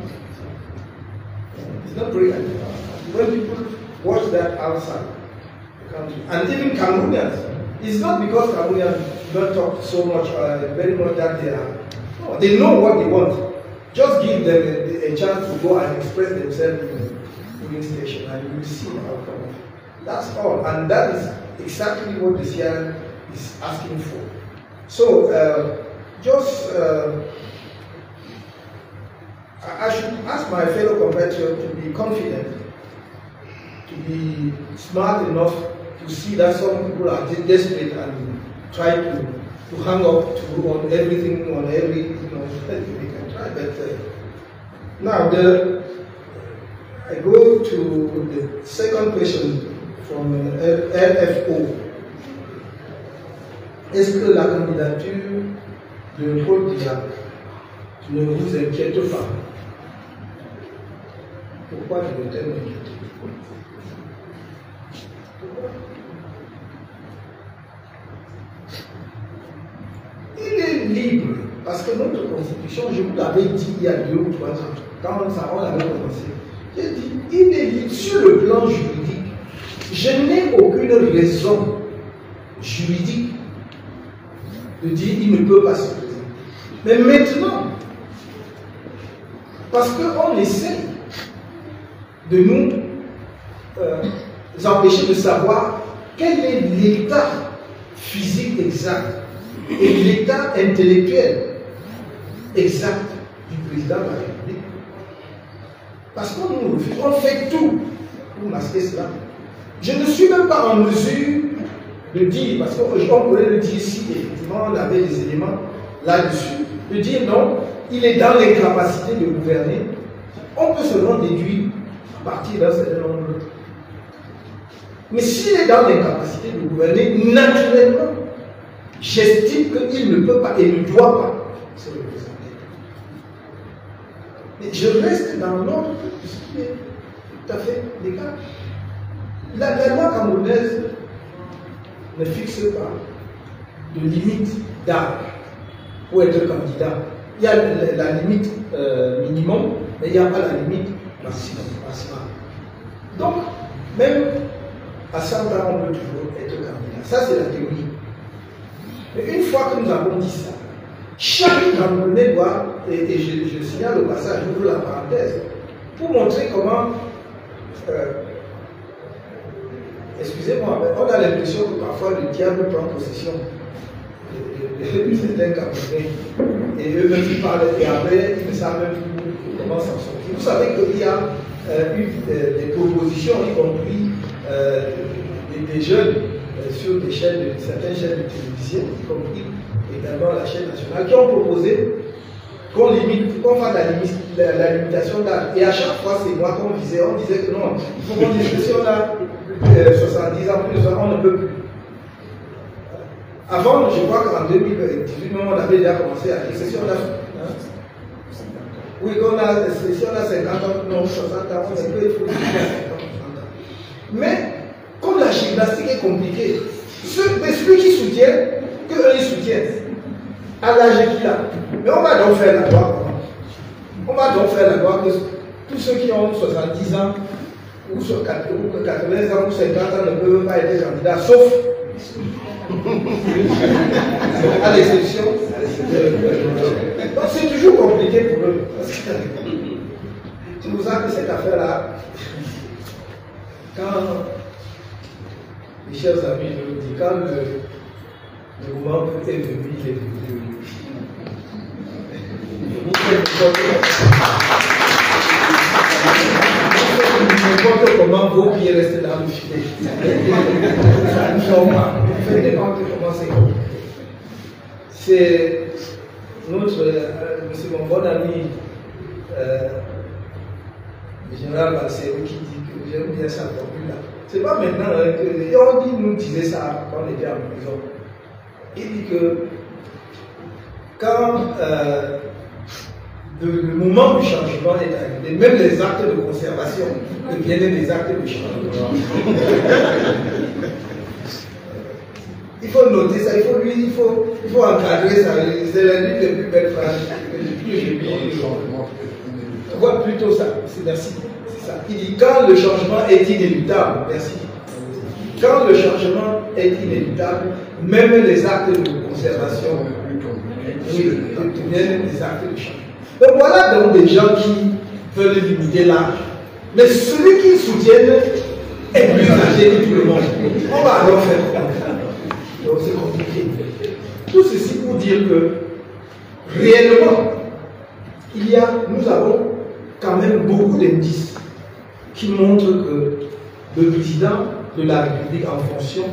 A: It's not brilliant. When people watch that outside the country, and even Cameroonians, it's not because Cameroonians don't talk so much, very much that they are. No, they know what they want. Just give them a chance to go and express themselves in the polling station, and you will see the outcome of it. That's all, and that is exactly what the CRM is asking for. So, I should ask my fellow compatriots to be confident, to be smart enough to see that some people are desperate and try to hang up on everything, on every, they can try. But now, I go to the second question from LFO. Est-ce que la candidature de Paul Biya ne vous inquiète pas? Pourquoi devait-elle m'inquiéter? Il est libre, parce que notre constitution, je vous l'avais dit il y a 2 ou 3 ans, quand on l'avait commencé, j'ai dit, il est libre sur le plan juridique. Je n'ai aucune raison juridique de dire qu'il ne peut pas se présenter. Mais maintenant, parce qu'on essaie de nous empêcher de savoir quel est l'état physique exact et l'état intellectuel exact du président de la République. Parce qu'on nous refuse, on fait tout pour masquer cela. Je ne suis même pas en mesure de dire, parce qu'on pourrait le dire si effectivement on avait des éléments là-dessus, de dire non, il est dans l'incapacité de gouverner. On peut seulement déduire à partir d'un certain nombre. Mais s'il est dans l'incapacité de gouverner, naturellement, j'estime qu'il ne peut pas et ne doit pas se représenter. Mais je reste dans l'ordre de ce qui est tout à fait légal. La loi camerounaise ne fixe pas de limite d'âge pour être candidat. Il y a la limite minimum, mais il n'y a pas la limite maximale. Donc, même à 100 ans, on peut toujours être candidat. Ça, c'est la théorie. Mais une fois que nous avons dit ça, chaque Camerounais doit, et je signale au passage, j'ouvre la parenthèse, pour montrer comment, excusez-moi, mais on a l'impression que parfois le diable prend possession de certains Camerounais, et eux-mêmes ils parlent, et après ils ne savent même plus comment s'en sortir. Vous savez qu'il y a eu des propositions, y compris des jeunes sur des certaines chaînes de télévision, y compris également la chaîne nationale, qui ont proposé qu'on limite, qu'on fasse la limitation d'âge. Et à chaque fois, c'est moi qu'on disait que non, il faut qu'on dise que si on a 70 ans plus, on ne peut plus. Avant, je crois qu'en 2018, on avait déjà commencé à dire que si on a. Oui, si on a 50 ans, non, 60 ans, on peut, il faut dire 50 ans. Mais, comme la gymnastique est compliquée, celui qui soutient, qu'eux ils soutiennent, à l'âge qu'il a. Mais on va donc faire la loi. On va donc faire la loi que tous ceux qui ont 70 ans, ou 80 ans, ou 50 ans ne peuvent pas être candidats, sauf à l'exception. Donc c'est toujours compliqué pour eux. C'est pour ça que cette affaire-là, quand mes chers amis, je vous dis, quand le moment est venu, il est venu. N'importe comment vos pieds restent dans le filet. Ça ne change pas. Vous faites n'importe comment c'est comme. C'est c'est mon bon ami, le général Balsero, qui dit que j'aime bien sa formule-là. C'est pas maintenant que. On nous disait ça quand on était en prison. Il dit que quand le moment du changement est arrivé, même les actes de conservation deviennent des actes de changement. Il faut noter ça, il faut encadrer ça. C'est l'une des plus belles phrases que j'ai lues. On voit plutôt ça. Merci. C'est ça. Il dit quand le changement est inéluctable, merci. Quand le changement est inéluctable, même les actes de conservation deviennent des actes de changement. Donc voilà donc des gens qui veulent limiter l'âge. Mais celui qui soutiennent est plus âgé que tout le monde. On va alors faire quoi? Donc c'est compliqué. Tout ceci pour dire que réellement, nous avons quand même beaucoup d'indices qui montrent que le président de la République en fonction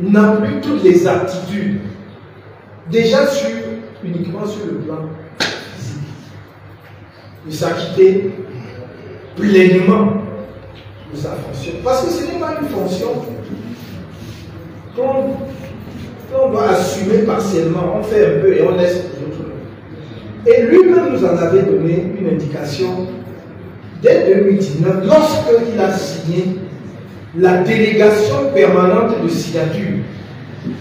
A: n'a plus toutes les aptitudes, déjà uniquement sur le plan physique, de s'acquitter pleinement de sa fonction. Parce que ce n'est pas une fonction qu'on doit assumer partiellement, on fait un peu et on laisse les autres. Et lui-même nous en avait donné une indication dès 2019, lorsqu'il a signé la délégation permanente de signature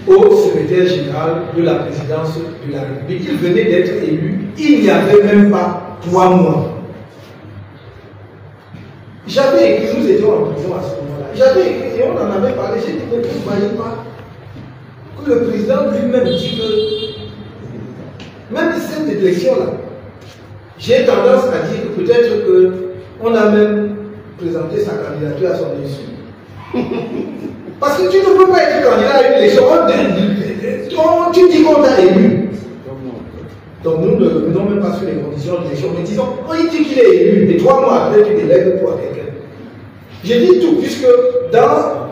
A: au secrétaire général de la présidence de la République. Il venait d'être élu, il n'y avait même pas 3 mois. J'avais écrit, nous étions en prison à ce moment-là, j'avais écrit et on en avait parlé, j'ai dit, mais vous ne voyez pas que le président lui-même dit que, même cette élection-là, j'ai tendance à dire que peut-être qu'on a même présenté sa candidature à son insu. Parce que tu ne peux pas être candidat à une élection, tu dis qu'on t'a élu. Donc nous ne venons même pas sur les conditions de l'élection, mais disons, on dit qu'il est élu, et 3 mois après tu délègues pour quelqu'un. J'ai dit tout, puisque dans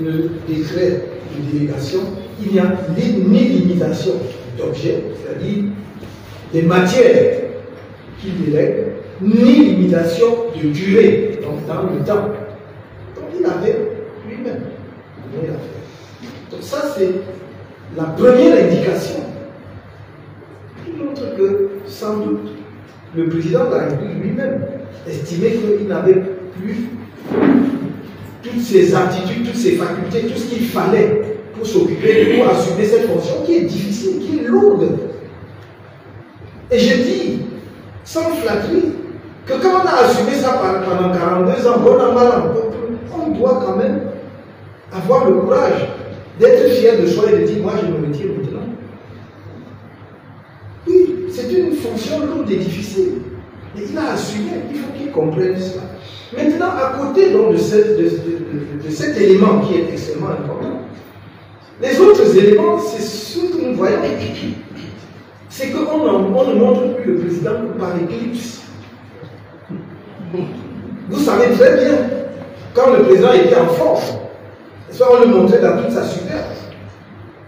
A: le décret de délégation, il n'y a ni limitation d'objet, c'est-à-dire des matières qu'il délègue, ni limitation de durée, donc dans le temps. Donc il avait lui-même. Donc ça c'est la première indication qui montre que sans doute le président de la République lui-même estimait qu'il n'avait plus toutes ses aptitudes, toutes ses facultés, tout ce qu'il fallait pour s'occuper, pour assumer cette fonction qui est difficile, qui est lourde. Et je dis, sans flatterie, que quand on a assumé ça pendant 42 ans, bon an, mal an, on doit quand même avoir le courage d'être fier de soi et de dire, moi je me retire maintenant. Oui, c'est une fonction lourde et difficile. Mais il a assumé, il faut qu'il comprenne cela. Maintenant, à côté donc, de cet élément qui est extrêmement important, les autres éléments, c'est ce que nous voyons. C'est qu'on ne montre plus le président que par éclipse. Vous savez très bien, quand le président était en forme, on le montrait dans toute sa superbe.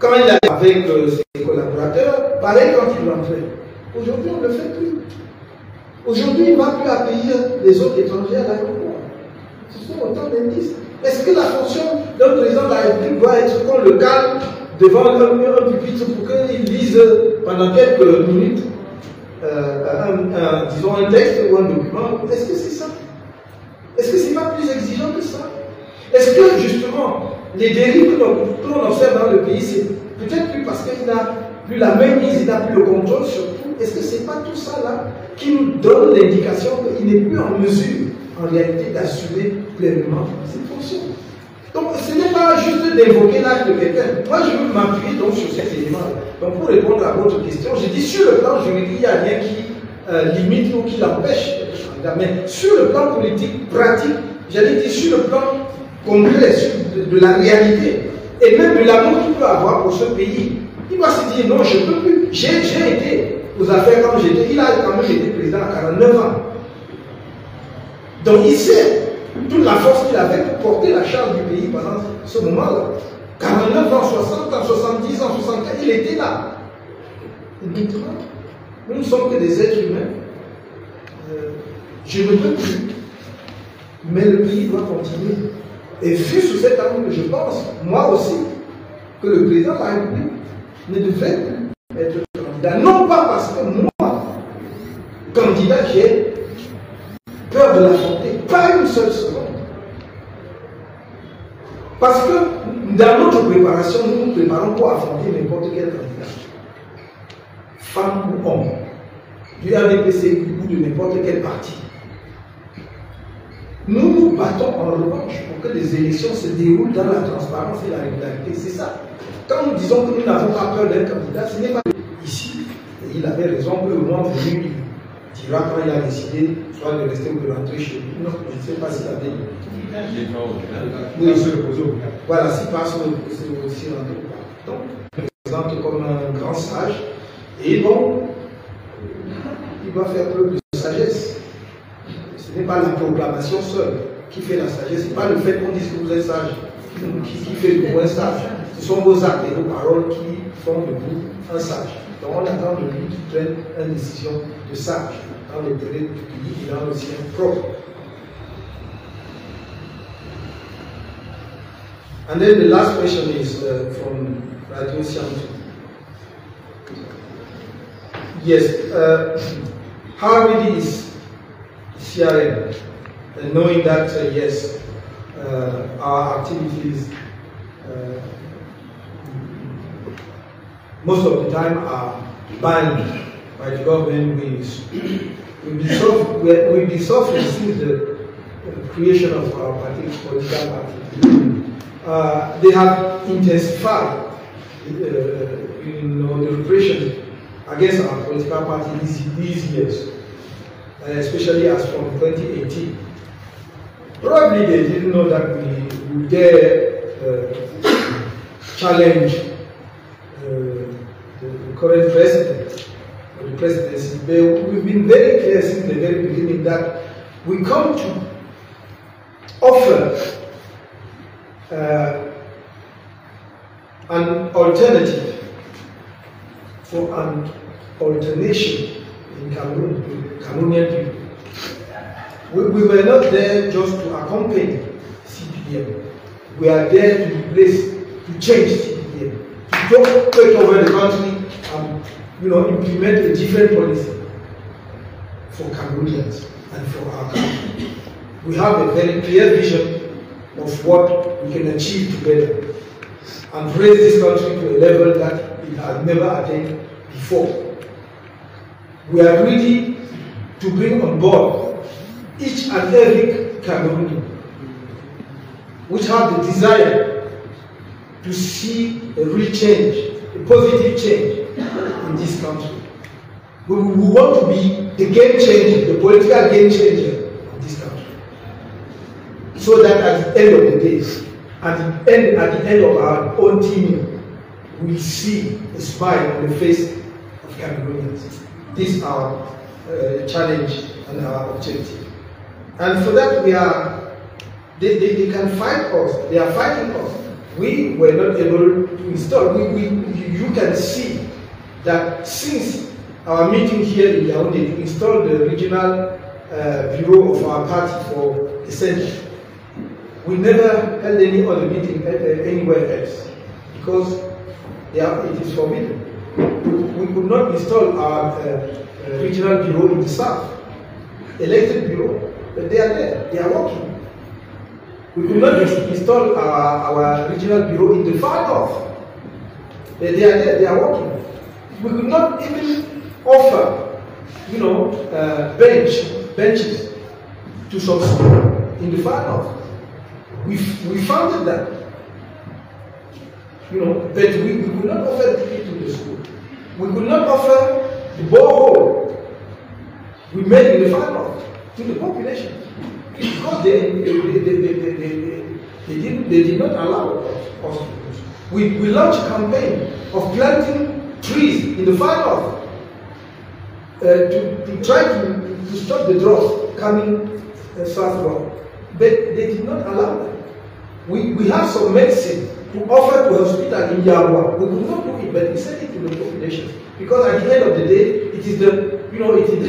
A: Quand il est avec ses collaborateurs, pareil quand il rentrait. Aujourd'hui, on ne le fait plus. Aujourd'hui, il ne va plus accueillir les autres étrangers à l'aéroport. Ce sont autant d'indices. Est-ce que la fonction d'un président de la République doit être qu'on le calme devant un pupitre pour qu'il lise pendant quelques minutes, disons, un texte ou un document? Est-ce que c'est ça? Est-ce que ce n'est pas plus exigeant que ça? Est-ce que justement, les dérives que l'on observe dans le pays, c'est peut-être plus parce qu'il n'a plus la mainmise, il n'a plus le contrôle sur tout? Est-ce que ce n'est pas tout ça là qui nous donne l'indication qu'il n'est plus en mesure, en réalité, d'assumer pleinement cette fonction? Donc, ce n'est pas juste d'évoquer l'acte de quelqu'un. Moi, je veux m'appuyer donc sur cet élément-là. Donc, pour répondre à votre question, j'ai dit sur le plan juridique, il n'y a rien qui limite ou qui l'empêche. Mais sur le plan politique, pratique, j'allais dire sur le plan concret, de la réalité, et même de l'amour qu'il peut avoir pour ce pays, il va se dire non, je ne peux plus. J'ai été aux affaires quand j'étais, il a quand même été président à 49 ans. Donc, il sait toute la force qu'il avait pour porter la charge du pays pendant ce moment-là. 49 ans, 60 ans, 70 ans, 64, il était là. Et maintenant, nous ne sommes que des êtres humains. Je ne peux plus. Mais le pays doit continuer. Et vu sous cet angle, je pense, moi aussi, que le président de la République ne devrait plus être candidat. Non pas parce que moi, candidat, j'ai peur de l'affronter. Pas une seule seconde. Parce que dans notre préparation, nous nous préparons pour affronter n'importe quel candidat. Femme ou homme. Du RDPC ou de n'importe quel parti. Nous nous battons en revanche pour que les élections se déroulent dans la transparence et la régularité. C'est ça. Quand nous disons que nous n'avons pas peur d'un candidat, ce n'est pas ici. Et il avait raison que le moment venu, il dira quand il a décidé soit de rester ou de rentrer chez lui. Non, je ne sais pas s'il avait. Oui, voilà, s'il passe aussi rentrer ou pas. Donc, il se présente comme un grand sage. Et bon, il doit faire preuve de sagesse. Ce n'est pas la proclamation seule qui fait la sagesse. Ce n'est pas le fait qu'on dise que vous êtes sage qui fait de vous un sage. Ce sont vos actes et vos paroles qui font de vous un sage. Donc on attend de lui qu'il prenne une décision de sage dans l'intérêt du pays et dans le sien propre. And then the last question is from Radio Siamtu. Yes, how really is CRM, knowing that, yes, our activities most of the time are banned by the government. We've been suffering since the creation of our political party. They have intensified the repression against our political party these years. Especially as from 2018. Probably they didn't know that we would dare challenge the current president or the presidency. We've been very clear since the very beginning that we come to offer an alternative for an alternation in Cameroonian people. We were not there just to accompany CPDM. We are there to replace, to change CPDM, to take over the country and implement a different policy for Cameroonians and for our country. We have a very clear vision of what we can achieve together and raise this country to a level that it has never attained before. We are ready to bring on board each and every Cameroonian which have the desire to see a real change, a positive change in this country. We want to be the game changer, the political game changer of this country. So that at the end of the day, at the end of our own tenure, we see a smile on the face of Cameroonians. This is our challenge and our objective. And for that they can fight us, they are fighting us we were not able to install. You can see that since our meeting here in Yaoundé to install the regional bureau of our party for the center, we never held any other meeting anywhere else because it is forbidden. We could not install our regional bureau in the south, elected bureau, but they are there, they are working. We could not install our regional bureau in the far north, but they are there, they are working. We could not even offer, benches to some school in the far north. We founded that, but we could not offer the ticket to the school. We could not offer the borehole we made in the far north to the population because they did not allow us. We launched a campaign of planting trees in the far north to try to stop the drought coming southward, but they did not allow that. We have some medicine to offer to a hospital in Yabwa. We could not do it, but we sent it to the population because at the end of the day, it is the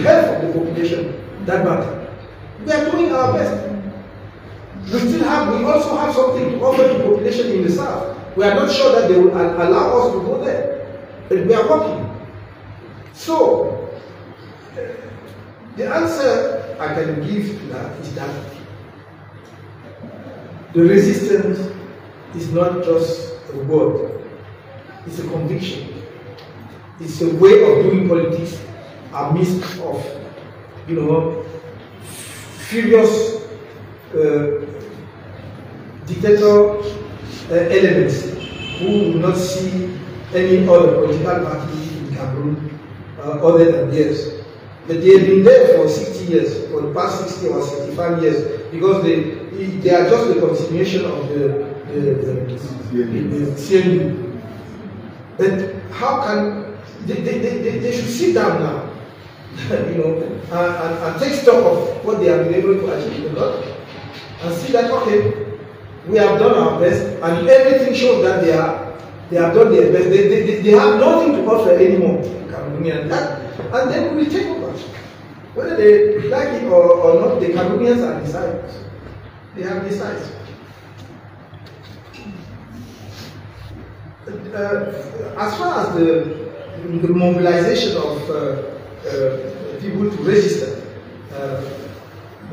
A: health of the population that matters. We are doing our best. We also have something to offer to the population in the south. We are not sure that they will allow us to go there, but we are working. So, the answer I can give to that is that the resistance is not just a word, it's a conviction. It's a way of doing politics amidst of, furious dictator elements who will not see any other political party in Cameroon other than theirs. But they have been there for 60 years, for the past 60 or 65 years, because they are just the continuation of the CNU. But how can they should sit down now, and take stock of what they have been able to achieve a lot, and see that okay, we have done our best, and everything shows that they have done their best. They have nothing to offer anymore to Cameroonians, and then we will take over. Whether they like it or not, the Cameroonians are decided. They have decided. As far as the mobilization of people to register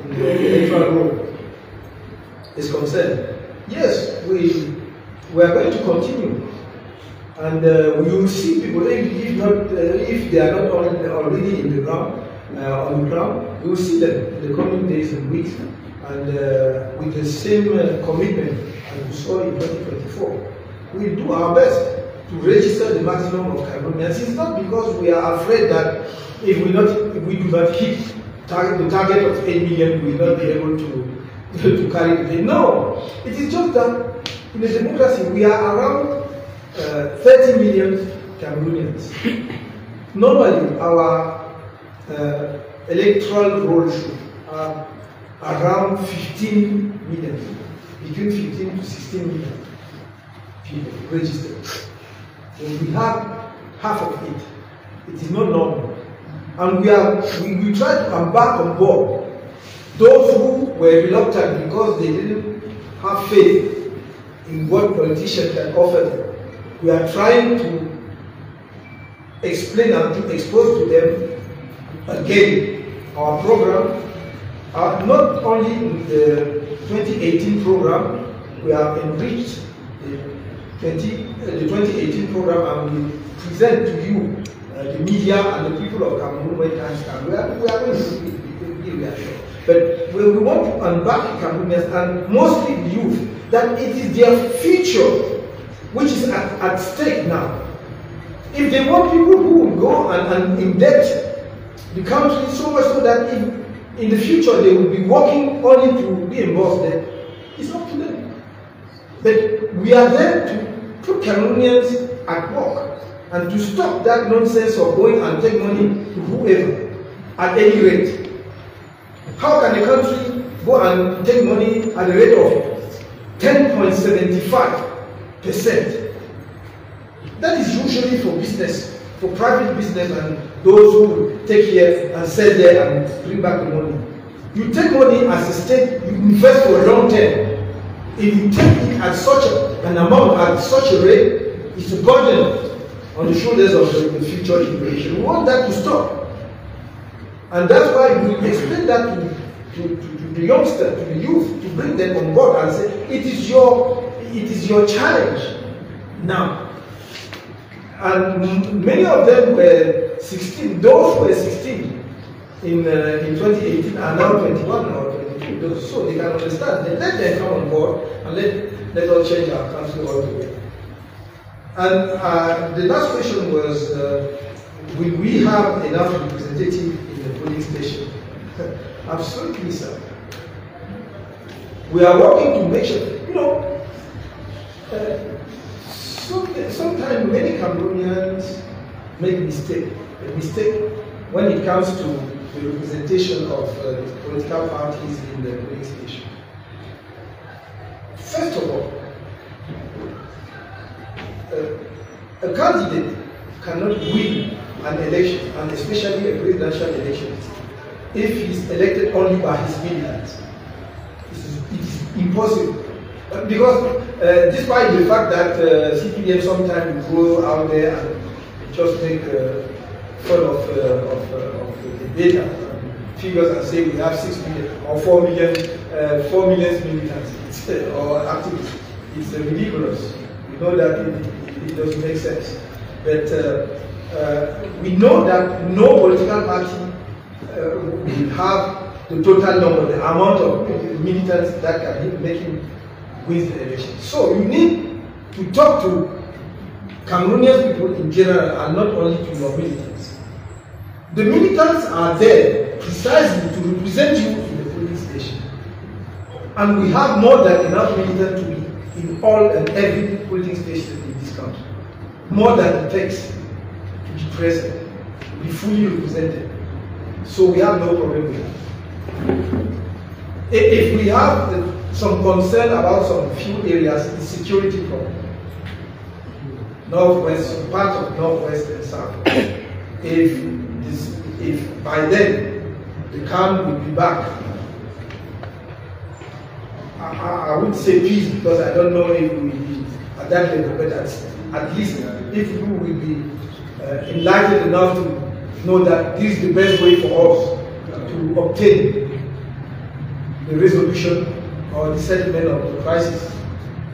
A: in the electoral roll is concerned, yes, we are going to continue, and we will see people. If they are not already in the ground, on the ground, we will see them in the coming days and weeks, and with the same commitment as we saw in 2024. We will do our best to register the maximum of Cameroonians. It's not because we are afraid that if we do not hit the target of 8 million, we will not be able to carry the day. No, it is just that in a democracy we are around 30 million Cameroonians. Normally, our electoral roll should are around 15 million, between 15 to 16 million people registered. When we have half of it, it is not normal. And we try to embark on board those who were reluctant because they didn't have faith in what politicians can offer them. We are trying to explain and to expose to them again our program, not only in the 2018 program. We have enriched the 2018 program, and we present to you the media and the people of Cameroon when times come. We are going to be reassured. But we want to embark Cameroonians, and mostly the youth, that it is their future which is at stake now. If they want people who will go and indebt the country so much so that in the future they will be working only to reimburse them, it's up to them. But we are there to put Cameroonians at work and to stop that nonsense of going and take money to whoever at any rate. How can a country go and take money at the rate of 10.75 That is usually for business, for private business and those who take here and sell there and bring back the money. You take money as a state, you invest for a long term. If you take it at such an amount, at such a rate, it's a burden on the shoulders of the future generation. We want that to stop. And that's why we explain that to the youngster, to the youth, to bring them on board and say, it is your challenge now. And many of them were 16, those who were 16 in 2018 are now 21 or 22, so they can understand. They let them come on board and let us change our country altogether. And the last question was, will we have enough representatives in the polling station? Absolutely, sir. We are working to make sure, sometimes many Cameroonians make a mistake when it comes to the representation of political parties in the polling station. First of all, a candidate cannot win an election, and especially a presidential election, if he is elected only by his militants. It is impossible. Because despite the fact that CPDM sometimes go out there and just make fun of the data figures and say we have 6 million or 4 million militants or activists, it's ridiculous. We know that it doesn't make sense. But we know that no political party will have the total number, the amount of militants that can make him win the election. So you need to talk to Cameroonian people in general and not only to your militants. The militants are there precisely to represent you in the polling station. And we have more than enough militants to be in all and every polling station in this country. More than it takes to be present, to be fully represented. So we have no problem with that. If we have some concern about some few areas, the security problem, Northwest, part of Northwest and South. If by then the calm will be back, I would say peace, because I don't know if we will be at that level, but at least if we will be enlightened enough to know that this is the best way for us to obtain the resolution or the settlement of the crisis,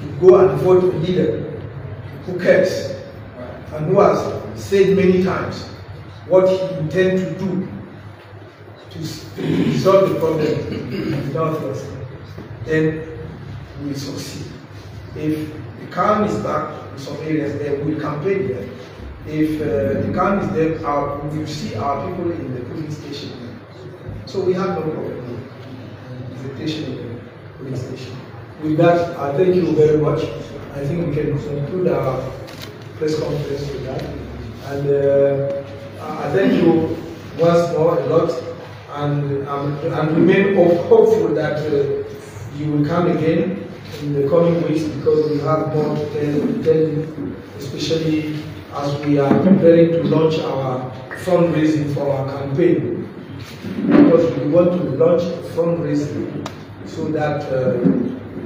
A: to go and vote a leader who cares and who has said many times what he intends to do to resolve the problem in the Northwest, then we will succeed. If the calm is back in some areas, then we will campaign there. If the calm is there, we will see our people in the polling station. So we have no problem with presentation in the polling station. With that, I thank you very much. I think we can conclude our press conference with that. And I thank you once more a lot, and remain hopeful that you will come again in the coming weeks, because we have more to tell you, especially as we are preparing to launch our fundraising for our campaign. Because we want to launch fundraising so that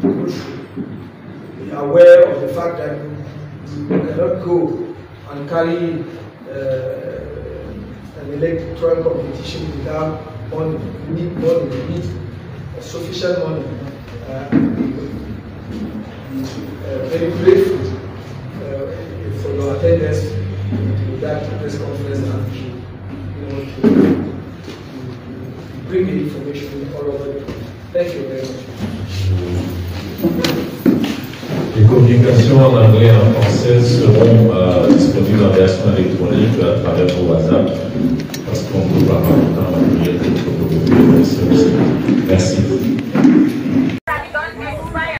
A: people should be aware of the fact that you cannot go and carry an electoral competition without money. You need money, you need sufficient money. Very grateful for your attendance to that press conference, and to bring the information all over the country. Thank you very much.
B: Les communications en anglais et en français seront disponibles en version électronique à travers vos WhatsApp, parce qu'on ne peut pas lire